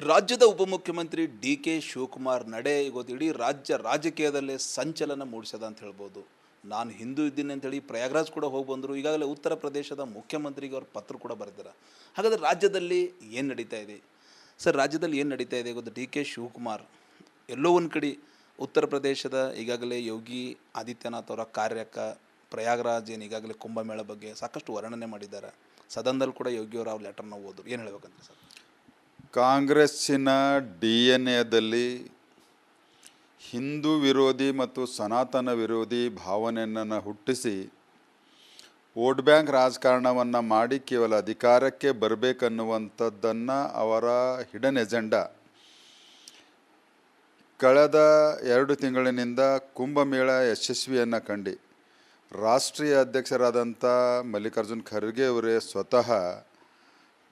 ರಾಜ್ಯದ ಉಪಮುಖ್ಯಮಂತ್ರಿ D K Shivakumar ನಡೆ ಇವತ್ತು ಇಡೀ ರಾಜಕೀಯದಲ್ಲೇ ಸಂಚಲನ ಮೂಡಿಸದ ಅಂತ ಹೇಳ್ಬೋದು. ನಾನು ಹಿಂದೂ ಇದ್ದೀನಿ ಅಂತೇಳಿ ಪ್ರಯಾಗ್ರಾಜ್ ಕೂಡ ಹೋಗಿ ಬಂದರು. ಈಗಾಗಲೇ ಉತ್ತರ ಪ್ರದೇಶದ ಮುಖ್ಯಮಂತ್ರಿಗೆ ಅವ್ರು ಪತ್ರ ಕೂಡ ಬರೆದಿದ್ದಾರೆ. ಹಾಗಾದರೆ ರಾಜ್ಯದಲ್ಲಿ ಏನು ನಡೀತಾ ಇದೆ ಸರ್? ರಾಜ್ಯದಲ್ಲಿ ಏನು ನಡೀತಾ ಇದೆ ಇವತ್ತು? ಡಿ ಕೆ ಶಿವಕುಮಾರ್ ಎಲ್ಲೋ ಒಂದು ಕಡೆ ಉತ್ತರ ಪ್ರದೇಶದ ಈಗಾಗಲೇ ಯೋಗಿ ಆದಿತ್ಯನಾಥ್ ಅವರ ಕಾರ್ಯಕ್ಕೆ ಪ್ರಯಾಗ್ರಾಜ್ ಏನು ಈಗಾಗಲೇ ಕುಂಭಮೇಳ ಬಗ್ಗೆ ಸಾಕಷ್ಟು ವರ್ಣನೆ ಮಾಡಿದ್ದಾರೆ. ಸದನದಲ್ಲಿ ಕೂಡ ಯೋಗಿಯವರು ಅವ್ರ ಲೆಟರ್ನ ಓದರು. ಏನು ಹೇಳ್ಬೇಕಂತ ಸರ್? ಕಾಂಗ್ರೆಸ್ಸಿನ DNA ಹಿಂದೂ ವಿರೋಧಿ ಮತ್ತು ಸನಾತನ ವಿರೋಧಿ ಭಾವನೆಯನ್ನು ಹುಟ್ಟಿಸಿ ವೋಟ್ ಬ್ಯಾಂಕ್ ರಾಜಕಾರಣವನ್ನು ಮಾಡಿ ಕೇವಲ ಅಧಿಕಾರಕ್ಕೆ ಬರಬೇಕನ್ನುವಂಥದ್ದನ್ನು ಅವರ ಹಿಡನ್ ಎಜೆಂಡಾ. ಕಳೆದ 2 ತಿಂಗಳಿನಿಂದ ಕುಂಭಮೇಳ ಯಶಸ್ವಿಯನ್ನು ಕಂಡು ರಾಷ್ಟ್ರೀಯ ಅಧ್ಯಕ್ಷರಾದಂಥ ಮಲ್ಲಿಕಾರ್ಜುನ್ ಖರ್ಗೆ ಅವರೇ ಸ್ವತಃ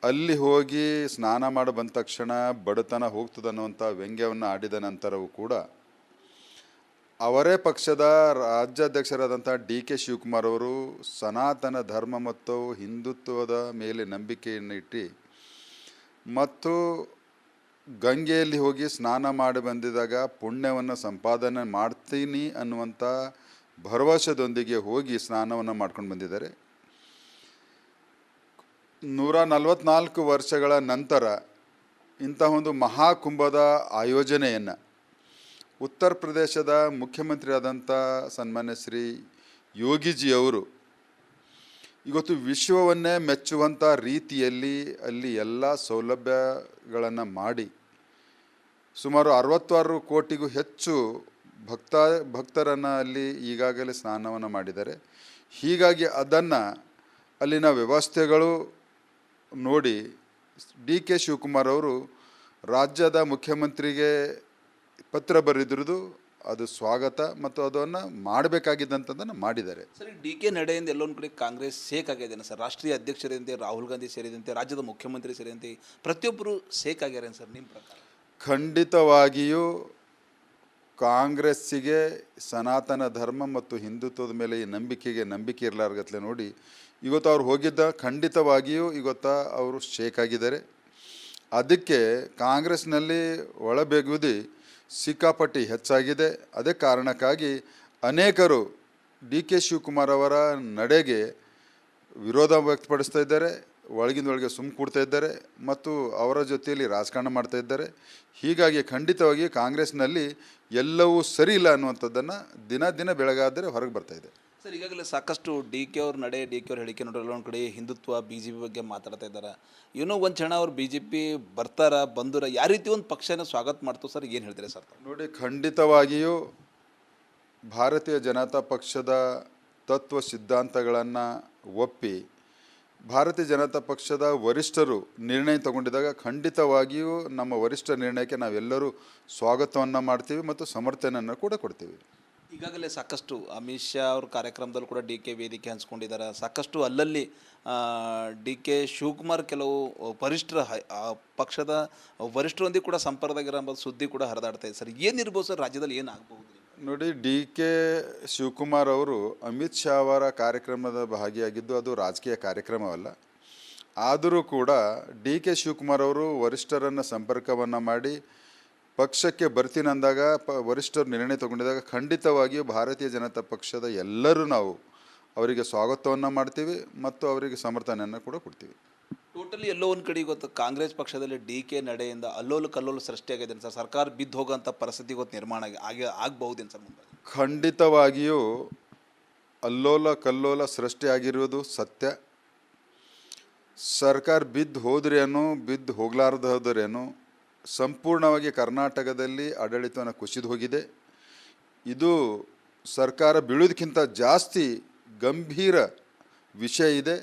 ಅಲ್ಲಿ ಹೋಗಿ ಸ್ನಾನ ಮಾಡಿ ಬಂದ ತಕ್ಷಣ ಬಡತನ ಹೋಗ್ತದನ್ನುವಂಥ ವ್ಯಂಗ್ಯವನ್ನು ಆಡಿದ ನಂತರವೂ ಕೂಡ ಅವರೇ ಪಕ್ಷದ ರಾಜ್ಯಾಧ್ಯಕ್ಷರಾದಂಥ ಡಿ ಕೆ ಶಿವಕುಮಾರ್ ಅವರು ಸನಾತನ ಧರ್ಮ ಮತ್ತು ಹಿಂದುತ್ವದ ಮೇಲೆ ನಂಬಿಕೆಯನ್ನು ಇಟ್ಟು ಮತ್ತು ಗಂಗೆಯಲ್ಲಿ ಹೋಗಿ ಸ್ನಾನ ಮಾಡಿ ಬಂದಿದಾಗ ಪುಣ್ಯವನ್ನು ಸಂಪಾದನೆ ಮಾಡ್ತೀನಿ ಅನ್ನುವಂಥ ಭರವಸೆದೊಂದಿಗೆ ಹೋಗಿ ಸ್ನಾನವನ್ನು ಮಾಡ್ಕೊಂಡು ಬಂದಿದ್ದಾರೆ. 144 ವರ್ಷಗಳ ನಂತರ ಇಂಥ ಒಂದು ಮಹಾಕುಂಭದ ಆಯೋಜನೆಯನ್ನು ಉತ್ತರ ಪ್ರದೇಶದ ಮುಖ್ಯಮಂತ್ರಿ ಆದಂಥ ಸನ್ಮಾನ್ಯ ಶ್ರೀ ಯೋಗಿಜಿಯವರು ಇವತ್ತು ವಿಶ್ವವನ್ನೇ ಮೆಚ್ಚುವಂಥ ರೀತಿಯಲ್ಲಿ ಅಲ್ಲಿ ಎಲ್ಲ ಸೌಲಭ್ಯಗಳನ್ನು ಮಾಡಿ ಸುಮಾರು 66 ಕೋಟಿಗೂ ಹೆಚ್ಚು ಭಕ್ತರನ್ನು ಅಲ್ಲಿ ಈಗಾಗಲೇ ಸ್ನಾನವನ್ನು ಮಾಡಿದ್ದಾರೆ. ಹೀಗಾಗಿ ಅದನ್ನು ಅಲ್ಲಿನ ವ್ಯವಸ್ಥೆಗಳು ನೋಡಿ ಡಿ ಕೆ ಶಿವಕುಮಾರ್ ಅವರು ರಾಜ್ಯದ ಮುಖ್ಯಮಂತ್ರಿಗೆ ಪತ್ರ ಬರೆದಿರೋದು ಅದು ಸ್ವಾಗತ ಮತ್ತು ಅದನ್ನು ಮಾಡಬೇಕಾಗಿದ್ದಂಥದ್ದನ್ನು ಮಾಡಿದ್ದಾರೆ. ಸರಿ, ಡಿ ಕೆ ನಡೆಯಿಂದ ಎಲ್ಲೊಂದು ಕಡೆ ಕಾಂಗ್ರೆಸ್ ಸೇಕ್ ಆಗಿದ್ದೇನೆ ಸರ್. ರಾಷ್ಟ್ರೀಯ ಅಧ್ಯಕ್ಷರಂತೆ ರಾಹುಲ್ ಗಾಂಧಿ ಸೇರಿದಂತೆ ರಾಜ್ಯದ ಮುಖ್ಯಮಂತ್ರಿ ಸೇರಿದಂತೆ ಪ್ರತಿಯೊಬ್ಬರು ಸೇಕ್ ಆಗ್ಯಾರೇನು ಸರ್ ನಿಮ್ಮ ಪ್ರಕಾರ? ಖಂಡಿತವಾಗಿಯೂ ಕಾಂಗ್ರೆಸ್ಸಿಗೆ ಸನಾತನ ಧರ್ಮ ಮತ್ತು ಹಿಂದುತ್ವದ ಮೇಲೆ ಈ ನಂಬಿಕೆ ಇರಲಾರ್ಗತ್ಲೆ ನೋಡಿ ಇವತ್ತು ಅವ್ರು ಹೋಗಿದ್ದ ಖಂಡಿತವಾಗಿಯೂ ಇವತ್ತು ಅವರು ಶೇಕ್ ಆಗಿದ್ದಾರೆ. ಅದಕ್ಕೆ ಕಾಂಗ್ರೆಸ್ನಲ್ಲಿ ಒಳಬೇಗುದಿ ಸಿಕ್ಕಾಪಟ್ಟಿ ಹೆಚ್ಚಾಗಿದೆ. ಅದೇ ಕಾರಣಕ್ಕಾಗಿ ಅನೇಕರು ಡಿ ಕೆ ಶಿವಕುಮಾರ್ ಅವರ ನಡೆಗೆ ವಿರೋಧ ವ್ಯಕ್ತಪಡಿಸ್ತಾ ಇದ್ದಾರೆ, ಒಳಗಿಂದೊಳಗೆ ಕೂಡ್ತಾ ಇದ್ದಾರೆ ಮತ್ತು ಅವರ ಜೊತೆಯಲ್ಲಿ ರಾಜಕಾರಣ ಮಾಡ್ತಾ ಇದ್ದಾರೆ. ಹೀಗಾಗಿ ಖಂಡಿತವಾಗಿ ಕಾಂಗ್ರೆಸ್ನಲ್ಲಿ ಎಲ್ಲವೂ ಸರಿ ಇಲ್ಲ ಅನ್ನುವಂಥದ್ದನ್ನು ದಿನ ಬೆಳಗಾದರೆ ಹೊರಗೆ ಬರ್ತಾ ಇದೆ. ಸರ್, ಈಗಾಗಲೇ ಸಾಕಷ್ಟು ಡಿ ಕೆ ಅವ್ರ ನಡೆ, ಡಿ ಕೆ ಅವ್ರ ಹೇಳಿಕೆ ನೋಡಲ್ಲ ಒಂದು ಕಡೆ ಹಿಂದುತ್ವ BJP ಬಗ್ಗೆ ಮಾತಾಡ್ತಾ ಇದ್ದಾರೆ. ಏನೋ ಒಂದು ಕ್ಷಣ ಅವ್ರು BJP ಬಂದರ ಯಾವ ರೀತಿ ಒಂದು ಪಕ್ಷನ ಸ್ವಾಗತ ಮಾಡ್ತು ಸರ್? ಏನು ಹೇಳ್ತೀರಿ ಸರ್? ನೋಡಿ, ಖಂಡಿತವಾಗಿಯೂ ಭಾರತೀಯ ಜನತಾ ಪಕ್ಷದ ತತ್ವ ಸಿದ್ಧಾಂತಗಳನ್ನು ಒಪ್ಪಿ ಭಾರತೀಯ ಜನತಾ ಪಕ್ಷದ ವರಿಷ್ಠರು ನಿರ್ಣಯ ತಗೊಂಡಿದ್ದಾಗ ಖಂಡಿತವಾಗಿಯೂ ನಮ್ಮ ವರಿಷ್ಠ ನಿರ್ಣಯಕ್ಕೆ ನಾವೆಲ್ಲರೂ ಸ್ವಾಗತವನ್ನು ಮಾಡ್ತೀವಿ ಮತ್ತು ಸಮರ್ಥನೆಯನ್ನು ಕೂಡ ಕೊಡ್ತೀವಿ. ಈಗಾಗಲೇ ಸಾಕಷ್ಟು ಅಮಿತ್ ಶಾ ಅವ್ರ ಕಾರ್ಯಕ್ರಮದಲ್ಲಿ ಕೂಡ ಡಿ ಕೆ ವೇದಿಕೆ ಹಂಚ್ಕೊಂಡಿದ್ದಾರೆ. ಸಾಕಷ್ಟು ಅಲ್ಲಲ್ಲಿ ಡಿ ಕೆ ಶಿವಕುಮಾರ್ ಕೆಲವು ಪಕ್ಷದ ವರಿಷ್ಠರೊಂದಿಗೆ ಕೂಡ ಸಂಪರ್ಕದಾಗಿರೋ ಸುದ್ದಿ ಕೂಡ ಹರಿದಾಡ್ತಾ ಇದೆ ಸರ್. ಏನಿರ್ಬೋದು ಸರ್ ರಾಜ್ಯದಲ್ಲಿ ಏನಾಗಬಹುದು? ನೋಡಿ, ಡಿ ಕೆ ಶಿವಕುಮಾರ್ ಅವರು ಅಮಿತ್ ಶಾ ಅವರ ಕಾರ್ಯಕ್ರಮದ ಭಾಗಿಯಾಗಿದ್ದು ಅದು ರಾಜಕೀಯ ಕಾರ್ಯಕ್ರಮವಲ್ಲ. ಆದರೂ ಕೂಡ ಡಿ ಕೆ ಶಿವಕುಮಾರ್ ಅವರು ವರಿಷ್ಠರನ್ನು ಸಂಪರ್ಕವನ್ನು ಮಾಡಿ ಪಕ್ಷಕ್ಕೆ ಬರ್ತೀನಿ ಅಂದಾಗ ವರಿಷ್ಠರು ನಿರ್ಣಯ ತಗೊಂಡಿದ್ದಾಗ ಖಂಡಿತವಾಗಿಯೂ ಭಾರತೀಯ ಜನತಾ ಪಕ್ಷದ ಎಲ್ಲರೂ ನಾವು ಅವರಿಗೆ ಸ್ವಾಗತವನ್ನು ಮಾಡ್ತೀವಿ ಮತ್ತು ಅವರಿಗೆ ಸಮರ್ಥನೆಯನ್ನು ಕೂಡ ಕೊಡ್ತೀವಿ. ಟೋಟಲಿ ಎಲ್ಲೋ ಒಂದು ಕಡೆ ಇವತ್ತು ಕಾಂಗ್ರೆಸ್ ಪಕ್ಷದಲ್ಲಿ ಡಿ ಕೆ ನಡೆಯಿಂದ ಕಲ್ಲೋಲು ಸೃಷ್ಟಿಯಾಗಿದೆ ಸರ್. ಸರ್ಕಾರ ಬಿದ್ದು ಹೋಗೋಂಥ ಪರಿಸ್ಥಿತಿ ಇವತ್ತು ನಿರ್ಮಾಣ ಆಗಬಹುದೇನು ಸರ್ ಮುಂದೆ? ಖಂಡಿತವಾಗಿಯೂ ಕಲ್ಲೋಲ ಸೃಷ್ಟಿಯಾಗಿರುವುದು ಸತ್ಯ. ಸರ್ಕಾರ ಬಿದ್ದು ಹೋಗಲಾರ್ದೇನು ಸಂಪೂರ್ಣವಾಗಿ ಕರ್ನಾಟಕದಲ್ಲಿ ಆಡಳಿತವನ್ನು ಕುಸಿದು ಹೋಗಿದೆ. ಇದು ಸರ್ಕಾರ ಬೀಳೋದಕ್ಕಿಂತ ಜಾಸ್ತಿ ಗಂಭೀರ ವಿಷಯ ಇದೆ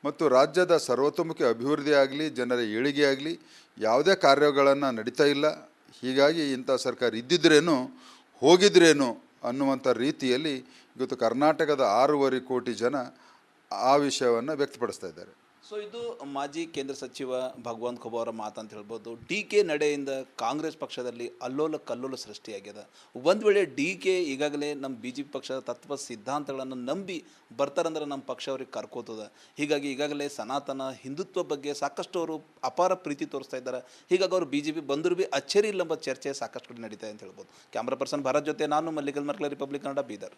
ಮತ್ತು ರಾಜ್ಯದ ಸರ್ವತೋಮುಖಿ ಅಭಿವೃದ್ಧಿ ಆಗಲಿ, ಜನರ ಏಳಿಗೆ ಆಗಲಿ ಯಾವುದೇ ಕಾರ್ಯಗಳನ್ನು ನಡೀತಾ ಇಲ್ಲ. ಹೀಗಾಗಿ ಇಂಥ ಸರ್ಕಾರ ಇದ್ದಿದ್ರೇನು ಹೋಗಿದ್ರೇನು ಅನ್ನುವಂಥ ರೀತಿಯಲ್ಲಿ ಇವತ್ತು ಕರ್ನಾಟಕದ 6.5 ಕೋಟಿ ಜನ ಆ ವಿಷಯವನ್ನು ವ್ಯಕ್ತಪಡಿಸ್ತಾ ಇದ್ದಾರೆ. ಸೊ ಸೊ ಇದು ಮಾಜಿ ಕೇಂದ್ರ ಸಚಿವ ಭಗವಂತ ಖೂಬಾ ಅವರ ಮಾತಂತ ಹೇಳ್ಬೋದು. ಡಿ ಕೆ ನಡೆಯಿಂದ ಕಾಂಗ್ರೆಸ್ ಪಕ್ಷದಲ್ಲಿ ಅಲ್ಲೋಲ ಕಲ್ಲೋಲ ಸೃಷ್ಟಿಯಾಗ್ಯದ. ಒಂದು ವೇಳೆ ಡಿ ಕೆ ಈಗಾಗಲೇ ನಮ್ಮ ಬಿ ಜೆ ಪಿ ಪಕ್ಷದ ತತ್ವ ಸಿದ್ಧಾಂತಗಳನ್ನು ನಂಬಿ ಬರ್ತಾರಂದ್ರೆ ನಮ್ಮ ಪಕ್ಷ ಅವ್ರಿಗೆ ಕರ್ಕೋತದ. ಹೀಗಾಗಿ ಈಗಾಗಲೇ ಸನಾತನ ಹಿಂದುತ್ವ ಬಗ್ಗೆ ಸಾಕಷ್ಟು ಅವರು ಅಪಾರ ಪ್ರೀತಿ ತೋರಿಸ್ತಾ ಇದ್ದಾರೆ. ಹೀಗಾಗಿ ಅವರು ಬಿ ಜೆ ಪಿ ಬಂದರೂ ಭೀ ಅಚ್ಚರಿ ಇಲ್ಲ ಎಂಬ ಚರ್ಚೆ ಸಾಕಷ್ಟು ಕಡೆ ನಡೀತಾ ಇದೆ ಅಂತ ಹೇಳ್ಬೋದು. ಕ್ಯಾಮ್ರಾ ಪರ್ಸನ್ ಭಾರತ್ ಜೊತೆ ನಾನು ಮಲ್ಲಿಕಲ್ ಮರ್ಕಲ, ರಿಪಬ್ಲಿಕ್ ಕನ್ನಡ, ಬೀದರ್.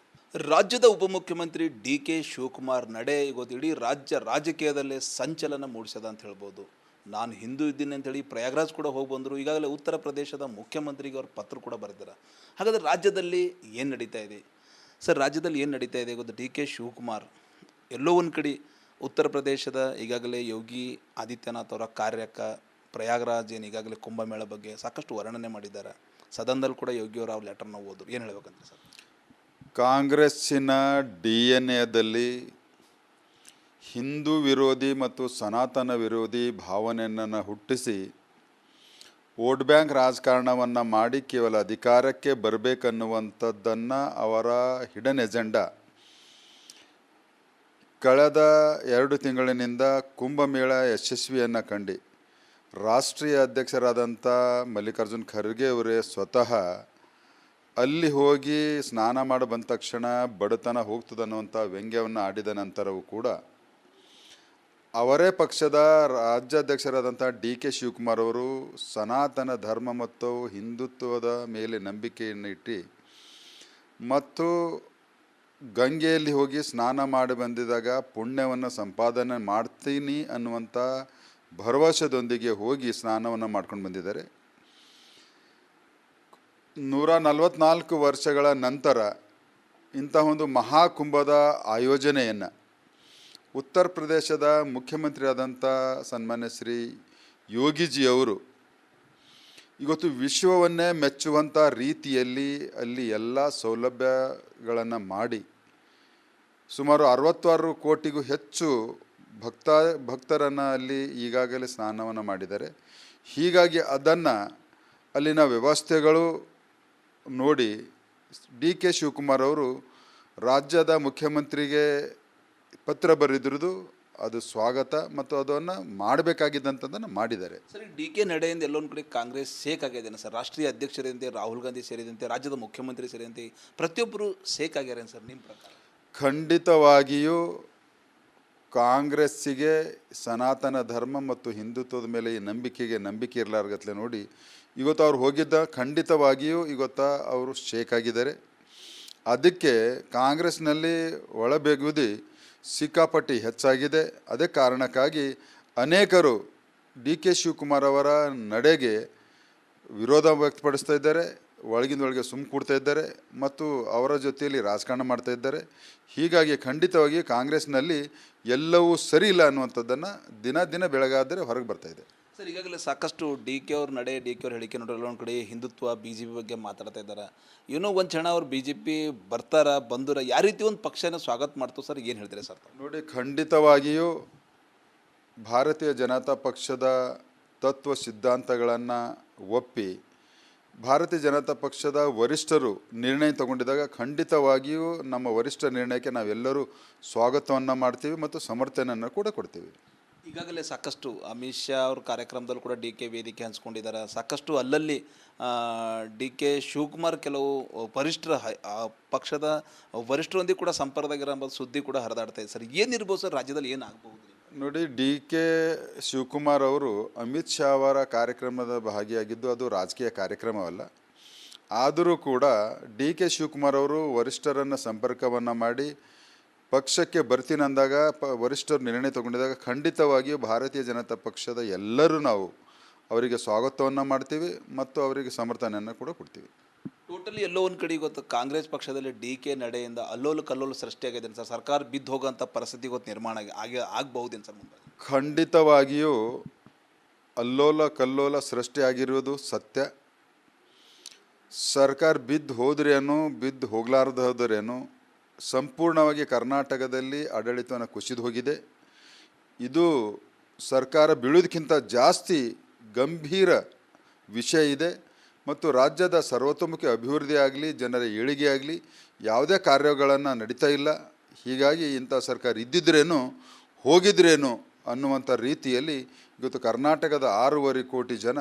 ರಾಜ್ಯದ ಉಪಮುಖ್ಯಮಂತ್ರಿ ಡಿ ಕೆ ಶಿವಕುಮಾರ್ ನಡೆ ಇವತ್ತು ಇಡೀ ರಾಜಕೀಯದಲ್ಲೇ ಸಂಚಲನ ಮೂಡಿಸದ ಅಂತ ಹೇಳ್ಬೋದು. ನಾನು ಹಿಂದೂ ಇದ್ದೀನಿ ಅಂತೇಳಿ ಪ್ರಯಾಗ್ರಾಜ್ ಕೂಡ ಹೋಗಿ ಬಂದರು. ಈಗಾಗಲೇ ಉತ್ತರ ಪ್ರದೇಶದ ಮುಖ್ಯಮಂತ್ರಿಗೆ ಅವ್ರು ಪತ್ರ ಕೂಡ ಬರೆದಿದ್ದಾರೆ. ಹಾಗಾದರೆ ರಾಜ್ಯದಲ್ಲಿ ಏನು ನಡೀತಾ ಇದೆ ಸರ್? ರಾಜ್ಯದಲ್ಲಿ ಏನು ನಡೀತಾ ಇದೆ ಗೊತ್ತು? ಡಿ ಕೆ ಶಿವಕುಮಾರ್ ಎಲ್ಲೋ ಒಂದು ಕಡೆ ಉತ್ತರ ಪ್ರದೇಶದ ಈಗಾಗಲೇ ಯೋಗಿ ಆದಿತ್ಯನಾಥ್ ಅವರ ಕಾರ್ಯಕ್ಕೆ ಪ್ರಯಾಗ್ರಾಜ್ ಏನು ಈಗಾಗಲೇ ಕುಂಭಮೇಳ ಬಗ್ಗೆ ಸಾಕಷ್ಟು ವರ್ಣನೆ ಮಾಡಿದ್ದಾರೆ. ಸದನದಲ್ಲಿ ಕೂಡ ಯೋಗಿಯವರು ಅವ್ರ ಲೆಟರ್ನ ಓದರು. ಏನು ಹೇಳ್ಬೇಕಂತ ಸರ್? ಕಾಂಗ್ರೆಸ್ಸಿನ DNA ಹಿಂದೂ ವಿರೋಧಿ ಮತ್ತು ಸನಾತನ ವಿರೋಧಿ ಭಾವನೆಯನ್ನು ಹುಟ್ಟಿಸಿ ವೋಟ್ ಬ್ಯಾಂಕ್ ರಾಜಕಾರಣವನ್ನು ಮಾಡಿ ಕೇವಲ ಅಧಿಕಾರಕ್ಕೆ ಬರಬೇಕನ್ನುವಂಥದ್ದನ್ನು ಅವರ ಹಿಡನ್ ಎಜೆಂಡಾ ಕಳೆದ 2 ತಿಂಗಳಿನಿಂದ ಕುಂಭಮೇಳ ಯಶಸ್ವಿಯನ್ನು ಕಂಡು ರಾಷ್ಟ್ರೀಯ ಅಧ್ಯಕ್ಷರಾದಂಥ ಮಲ್ಲಿಕಾರ್ಜುನ್ ಖರ್ಗೆ ಅವರೇ ಸ್ವತಃ ಅಲ್ಲಿ ಹೋಗಿ ಸ್ನಾನ ಮಾಡಿ ಬಂದ ತಕ್ಷಣ ಬಡತನ ಹೋಗ್ತದನ್ನುವಂಥ ವ್ಯಂಗ್ಯವನ್ನು ಆಡಿದ ನಂತರವೂ ಕೂಡ ಅವರೇ ಪಕ್ಷದ ರಾಜ್ಯಾಧ್ಯಕ್ಷರಾದಂಥ ಡಿ ಕೆ ಶಿವಕುಮಾರ್ ಅವರು ಸನಾತನ ಧರ್ಮ ಮತ್ತು ಹಿಂದುತ್ವದ ಮೇಲೆ ನಂಬಿಕೆಯನ್ನು ಇಟ್ಟು ಮತ್ತು ಗಂಗೆಯಲ್ಲಿ ಹೋಗಿ ಸ್ನಾನ ಮಾಡಿ ಬಂದಿದಾಗ ಪುಣ್ಯವನ್ನು ಸಂಪಾದನೆ ಮಾಡ್ತೀನಿ ಅನ್ನುವಂಥ ಭರವಸೆದೊಂದಿಗೆ ಹೋಗಿ ಸ್ನಾನವನ್ನು ಮಾಡ್ಕೊಂಡು ಬಂದಿದ್ದಾರೆ. 144 ವರ್ಷಗಳ ನಂತರ ಇಂಥ ಒಂದು ಮಹಾಕುಂಭದ ಆಯೋಜನೆಯನ್ನು ಉತ್ತರ ಪ್ರದೇಶದ ಮುಖ್ಯಮಂತ್ರಿ ಆದಂಥ ಸನ್ಮಾನ್ಯ ಶ್ರೀ ಯೋಗಿಜಿಯವರು ಇವತ್ತು ವಿಶ್ವವನ್ನೇ ಮೆಚ್ಚುವಂಥ ರೀತಿಯಲ್ಲಿ ಅಲ್ಲಿ ಎಲ್ಲ ಸೌಲಭ್ಯಗಳನ್ನು ಮಾಡಿ ಸುಮಾರು 66 ಕೋಟಿಗೂ ಹೆಚ್ಚು ಭಕ್ತರನ್ನು ಅಲ್ಲಿ ಈಗಾಗಲೇ ಸ್ನಾನವನ್ನು ಮಾಡಿದ್ದಾರೆ. ಹೀಗಾಗಿ ಅದನ್ನು ಅಲ್ಲಿನ ವ್ಯವಸ್ಥೆಗಳು ನೋಡಿ ಡಿ ಕೆ ಶಿವಕುಮಾರ್ ಅವರು ರಾಜ್ಯದ ಮುಖ್ಯಮಂತ್ರಿಗೆ ಪತ್ರ ಬರೆದಿರೋದು ಅದು ಸ್ವಾಗತ ಮತ್ತು ಅದನ್ನು ಮಾಡಬೇಕಾಗಿದ್ದಂಥದ್ದನ್ನು ಮಾಡಿದ್ದಾರೆ. ಸರಿ, ಡಿ ಕೆ ನಡೆಯಿಂದ ಎಲ್ಲೊಂದು ಕಡೆ ಕಾಂಗ್ರೆಸ್ ಶೇಕ್ ಆಗಿದ್ದೇನೆ ಸರ್. ರಾಷ್ಟ್ರೀಯ ಅಧ್ಯಕ್ಷರಂತೆ ರಾಹುಲ್ ಗಾಂಧಿ ಸೇರಿದಂತೆ ರಾಜ್ಯದ ಮುಖ್ಯಮಂತ್ರಿ ಸೇರಿದಂತೆ ಪ್ರತಿಯೊಬ್ಬರು ಶೇಕ್ ಆಗ್ಯಾರೇನು ಸರ್ ನಿಮ್ಮ ಪ್ರಕಾರ? ಖಂಡಿತವಾಗಿಯೂ ಕಾಂಗ್ರೆಸ್ಸಿಗೆ ಸನಾತನ ಧರ್ಮ ಮತ್ತು ಹಿಂದುತ್ವದ ಮೇಲೆ ಈ ನಂಬಿಕೆ ಇರಲಾರ್ಗತ್ಲೆ ನೋಡಿ ಇವತ್ತು ಅವ್ರು ಹೋಗಿದ್ದ ಖಂಡಿತವಾಗಿಯೂ ಇವತ್ತು ಅವರು ಶೇಕ್ ಆಗಿದ್ದಾರೆ. ಅದಕ್ಕೆ ಕಾಂಗ್ರೆಸ್ನಲ್ಲಿ ಒಳಬೇಗುದಿ ಸಿಕ್ಕಾಪಟ್ಟಿ ಹೆಚ್ಚಾಗಿದೆ. ಅದೇ ಕಾರಣಕ್ಕಾಗಿ ಅನೇಕರು ಡಿ ಕೆ ಶಿವಕುಮಾರ್ ಅವರ ನಡೆಗೆ ವಿರೋಧ ವ್ಯಕ್ತಪಡಿಸ್ತಾ ಇದ್ದಾರೆ, ಒಳಗಿಂದೊಳಗೆ ಕೂಡ್ತಾ ಇದ್ದಾರೆ ಮತ್ತು ಅವರ ಜೊತೆಯಲ್ಲಿ ರಾಜಕಾರಣ ಮಾಡ್ತಾ ಇದ್ದಾರೆ. ಹೀಗಾಗಿ ಖಂಡಿತವಾಗಿ ಕಾಂಗ್ರೆಸ್ನಲ್ಲಿ ಎಲ್ಲವೂ ಸರಿ ಇಲ್ಲ ಅನ್ನುವಂಥದ್ದನ್ನು ದಿನ ಬೆಳಗಾದರೆ ಹೊರಗೆ ಬರ್ತಾ ಇದೆ. ಸರ್, ಈಗಾಗಲೇ ಸಾಕಷ್ಟು ಡಿ ಕೆ ಅವ್ರ ನಡೆ, ಡಿ ಕೆ ಅವ್ರ ಹೇಳಿಕೆ ನೋಡಲ್ಲ ಒಂದು ಕಡೆ ಹಿಂದುತ್ವ ಬಿ ಜೆ ಪಿ ಬಗ್ಗೆ ಮಾತಾಡ್ತಾ ಇದ್ದಾರೆ. ಏನೋ ಒಂದು ಕ್ಷಣ ಅವ್ರು ಬಿ ಜೆ ಪಿ ಬಂದರ ಯಾವ ರೀತಿ ಒಂದು ಪಕ್ಷನ ಸ್ವಾಗತ ಮಾಡ್ತು ಸರ್? ಏನು ಹೇಳ್ತೀರಿ ಸರ್? ನೋಡಿ, ಖಂಡಿತವಾಗಿಯೂ ಭಾರತೀಯ ಜನತಾ ಪಕ್ಷದ ತತ್ವ ಸಿದ್ಧಾಂತಗಳನ್ನು ಒಪ್ಪಿ ಭಾರತೀಯ ಜನತಾ ಪಕ್ಷದ ವರಿಷ್ಠರು ನಿರ್ಣಯ ತಗೊಂಡಿದ್ದಾಗ ಖಂಡಿತವಾಗಿಯೂ ನಮ್ಮ ವರಿಷ್ಠ ನಿರ್ಣಯಕ್ಕೆ ನಾವೆಲ್ಲರೂ ಸ್ವಾಗತವನ್ನು ಮಾಡ್ತೀವಿ ಮತ್ತು ಸಮರ್ಥನೆಯನ್ನು ಕೂಡ ಕೊಡ್ತೀವಿ. ಈಗಾಗಲೇ ಸಾಕಷ್ಟು ಅಮಿತ್ ಶಾ ಅವ್ರ ಕಾರ್ಯಕ್ರಮದಲ್ಲಿ ಕೂಡ ಡಿ ಕೆ ವೇದಿಕೆ ಹಂಚ್ಕೊಂಡಿದ್ದಾರೆ. ಸಾಕಷ್ಟು ಅಲ್ಲಲ್ಲಿ ಡಿ ಕೆ ಶಿವಕುಮಾರ್ ಕೆಲವು ಪಕ್ಷದ ವರಿಷ್ಠರೊಂದಿಗೆ ಕೂಡ ಸಂಪರ್ಕದಾಗಿರೋ ಎಂಬ ಸುದ್ದಿ ಕೂಡ ಹರಿದಾಡ್ತಾ ಇದೆ ಸರ್. ಏನಿರ್ಬೋದು ಸರ್ ರಾಜ್ಯದಲ್ಲಿ ಏನಾಗಬಹುದು? ನೋಡಿ, ಡಿ ಕೆ ಶಿವಕುಮಾರ್ ಅವರು ಅಮಿತ್ ಶಾ ಅವರ ಕಾರ್ಯಕ್ರಮದ ಭಾಗಿಯಾಗಿದ್ದು ಅದು ರಾಜಕೀಯ ಕಾರ್ಯಕ್ರಮವಲ್ಲ. ಆದರೂ ಕೂಡ ಡಿ ಕೆ ಶಿವಕುಮಾರ್ ಅವರು ವರಿಷ್ಠರನ್ನು ಸಂಪರ್ಕವನ್ನು ಮಾಡಿ ಪಕ್ಷಕ್ಕೆ ಬರ್ತೀನಿ ಅಂದಾಗ ವರಿಷ್ಠರು ನಿರ್ಣಯ ತಗೊಂಡಿದ್ದಾಗ ಖಂಡಿತವಾಗಿಯೂ ಭಾರತೀಯ ಜನತಾ ಪಕ್ಷದ ಎಲ್ಲರೂ ನಾವು ಅವರಿಗೆ ಸ್ವಾಗತವನ್ನು ಮಾಡ್ತೀವಿ ಮತ್ತು ಅವರಿಗೆ ಸಮರ್ಥನೆಯನ್ನು ಕೂಡ ಕೊಡ್ತೀವಿ. ಟೋಟಲಿ ಎಲ್ಲೋ ಒಂದು ಕಡೆ ಗೊತ್ತು ಕಾಂಗ್ರೆಸ್ ಪಕ್ಷದಲ್ಲಿ ಡಿ ಕೆ ನಡೆಯಿಂದ ಅಲ್ಲೋಲು ಕಲ್ಲೋಲು ಸೃಷ್ಟಿಯಾಗಿದೆ ಸರ್. ಸರ್ಕಾರ ಬಿದ್ದು ಹೋಗೋಂಥ ಪರಿಸ್ಥಿತಿ ಗೊತ್ತು ನಿರ್ಮಾಣ ಆಗಬಹುದೇನು ಸರ್ ಮುಂದೆ? ಖಂಡಿತವಾಗಿಯೂ ಅಲ್ಲೋಲ ಕಲ್ಲೋಲ ಸೃಷ್ಟಿಯಾಗಿರುವುದು ಸತ್ಯ. ಸರ್ಕಾರ ಬಿದ್ದು ಹೋದ್ರೇನು ಬಿದ್ದು ಹೋಗಲಾರ್ದೇನು ಸಂಪೂರ್ಣವಾಗಿ ಕರ್ನಾಟಕದಲ್ಲಿ ಆಡಳಿತವನ್ನು ಕುಸಿದು ಹೋಗಿದೆ. ಇದು ಸರ್ಕಾರ ಬೀಳೋದಕ್ಕಿಂತ ಜಾಸ್ತಿ ಗಂಭೀರ ವಿಷಯ ಇದೆ ಮತ್ತು ರಾಜ್ಯದ ಸರ್ವತೋಮುಖಿ ಅಭಿವೃದ್ಧಿ ಆಗಲಿ ಜನರ ಏಳಿಗೆ ಆಗಲಿ ಯಾವುದೇ ಕಾರ್ಯಗಳನ್ನು ನಡೀತಾ ಇಲ್ಲ. ಹೀಗಾಗಿ ಇಂಥ ಸರ್ಕಾರ ಇದ್ದಿದ್ರೇನು ಹೋಗಿದ್ರೇನು ಅನ್ನುವಂಥ ರೀತಿಯಲ್ಲಿ ಇವತ್ತು ಕರ್ನಾಟಕದ 6.5 ಕೋಟಿ ಜನ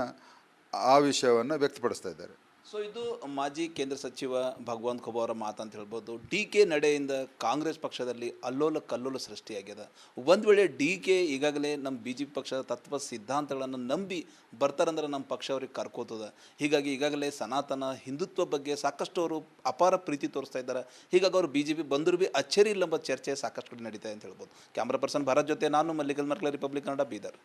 ಆ ವಿಷಯವನ್ನು ವ್ಯಕ್ತಪಡಿಸ್ತಾ ಇದ್ದಾರೆ. ಸೊ ಇದು ಮಾಜಿ ಕೇಂದ್ರ ಸಚಿವ ಭಗವಂತ ಖೂಬಾ ಅವರ ಮಾತಂತ ಹೇಳ್ಬೋದು. ಡಿ ಕೆ ನಡೆಯಿಂದ ಕಾಂಗ್ರೆಸ್ ಪಕ್ಷದಲ್ಲಿ ಅಲ್ಲೋಲ ಕಲ್ಲೋಲ ಸೃಷ್ಟಿಯಾಗ್ಯದ. ಒಂದು ವೇಳೆ ಡಿ ಕೆ ಈಗಾಗಲೇ ನಮ್ಮ ಬಿ ಜೆ ಪಿ ಪಕ್ಷದ ತತ್ವ ಸಿದ್ಧಾಂತಗಳನ್ನು ನಂಬಿ ಬರ್ತಾರಂದ್ರೆ ನಮ್ಮ ಪಕ್ಷ ಅವ್ರಿಗೆ ಕರ್ಕೋತದ. ಹೀಗಾಗಿ ಈಗಾಗಲೇ ಸನಾತನ ಹಿಂದುತ್ವ ಬಗ್ಗೆ ಸಾಕಷ್ಟು ಅವರು ಅಪಾರ ಪ್ರೀತಿ ತೋರಿಸ್ತಾ ಇದ್ದಾರೆ. ಹೀಗಾಗಿ ಅವರು ಬಿ ಜೆ ಪಿ ಬಂದರೂ ಭೀ ಅಚ್ಚರಿ ಇಲ್ಲ ಎಂಬ ಚರ್ಚೆ ಸಾಕಷ್ಟು ಕಡೆ ನಡೀತಾ ಇದೆ ಅಂತ ಹೇಳ್ಬೋದು. ಕ್ಯಾಮ್ರಾ ಪರ್ಸನ್ ಭಾರತ್ ಜೊತೆ ನಾನು ಮಲ್ಲಿಕಲ್ ಮರ್ಕಲ, ರಿಪಬ್ಲಿಕ್ ಕನ್ನಡ, ಬೀದರ್.